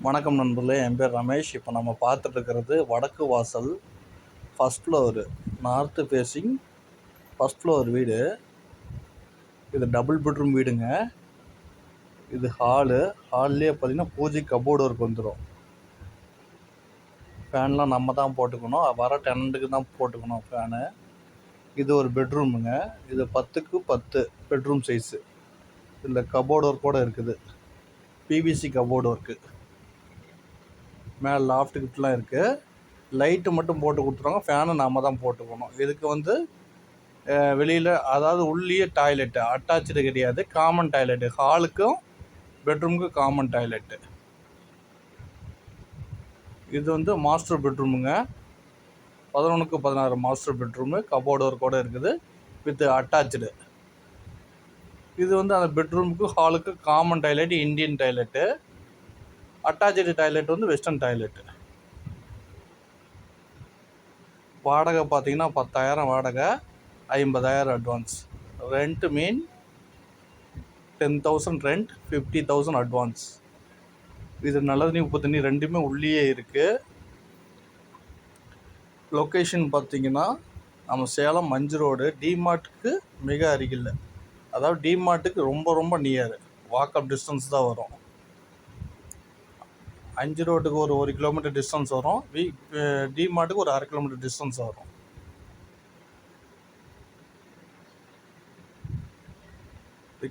வணக்கம் நண்பர்களே, என் பேர் ரமேஷ். இப்போ நம்ம பார்த்துட்டு இருக்கிறது வடக்கு வாசல் first floor, north facing first floor வீடு. இது டபுள் பெட்ரூம் வீடுங்க. இது ஹால்லேயே பார்த்தீங்கன்னா பூஜை கபோர்டு ஒர்க் வந்துடும். ஃபேன்லாம் நம்ம தான் போட்டுக்கணும், வர டெனண்ட்டுக்கு தான் போட்டுக்கணும் ஃபேனு. இது ஒரு பெட்ரூமுங்க. இது 10க்கு 10 பெட்ரூம் சைஸு. இதில் கபோர்டு ஒர்க் கூட இருக்குது, பிவிசி கபோர்டு ஒர்க்கு. மேலே லாஃப்ட்டு கிட்டலாம் இருக்குது. லைட்டு மட்டும் போட்டு கொடுத்துருவாங்க, ஃபேனு நாம் தான் போட்டுக்கணும். இதுக்கு வெளியில், அதாவது உள்ளேயே டாய்லெட்டு, அட்டாச்சு கிடையாது, காமன் டாய்லெட்டு. ஹாலுக்கும் பெட்ரூமுக்கும் காமன் டாய்லெட்டு. இது மாஸ்டர் பெட்ரூமுங்க. 11க்கு 16 மாஸ்டர் பெட்ரூமு, கபோர்டு ஒர்க்கோடு இருக்குது, வித் அட்டாச்சு. இது அந்த பெட்ரூமுக்கு ஹாலுக்கு common toilet, Indian toilet. Attach toilet western toilet. வாடகை பார்த்தீங்கன்னா 10,000 வாடகை, 50,000 advance. Rent mean 10,000 rent, 50,000 advance. இது நல்லதண்ணி உப்பு தண்ணி ரெண்டுமே உள்ளேயே இருக்குது. லொக்கேஷன் பார்த்தீங்கன்னா நம்ம சேலம் மஞ்சு ரோடு, டிமார்ட்டுக்கு மிக அருகில். அதாவது டிமார்ட்டுக்கு ரொம்ப ரொம்ப நியர், வாக்கப் டிஸ்டன்ஸ் தான் வரும். 5 ரோட்டுக்கு ஒரு 1 கிலோமீட்டர் டிஸ்டன்ஸ் வரும், டிமார்ட்டுக்கு ஒரு 1/2 கிலோமீட்டர் டிஸ்டன்ஸ் வரும்.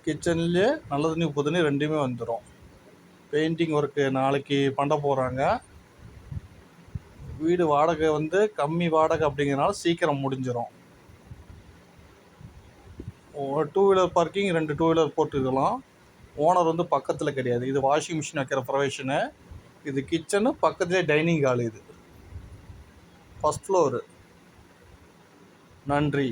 கிச்சன்லேயே நல்ல தண்ணி உப்பு தண்ணி ரெண்டுமே வந்துடும். பெயிண்டிங் ஒர்க்கு நாளைக்கு பண்ண போகிறாங்க. வீடு வாடகை கம்மி வாடகை அப்படிங்கிறனால சீக்கிரம் முடிஞ்சிடும். 2 வீலர் பார்க்கிங், 2 2 வீலர் போட்டுக்கலாம். ஓனர் பக்கத்தில் கிடையாது. இது வாஷிங் மிஷின் வைக்கிற ப்ரொவிஷனு. இது கிச்சனு, பக்கத்துலேயே டைனிங் ஹால். இது ஃபஸ்ட் ஃப்ளோரு. நன்றி.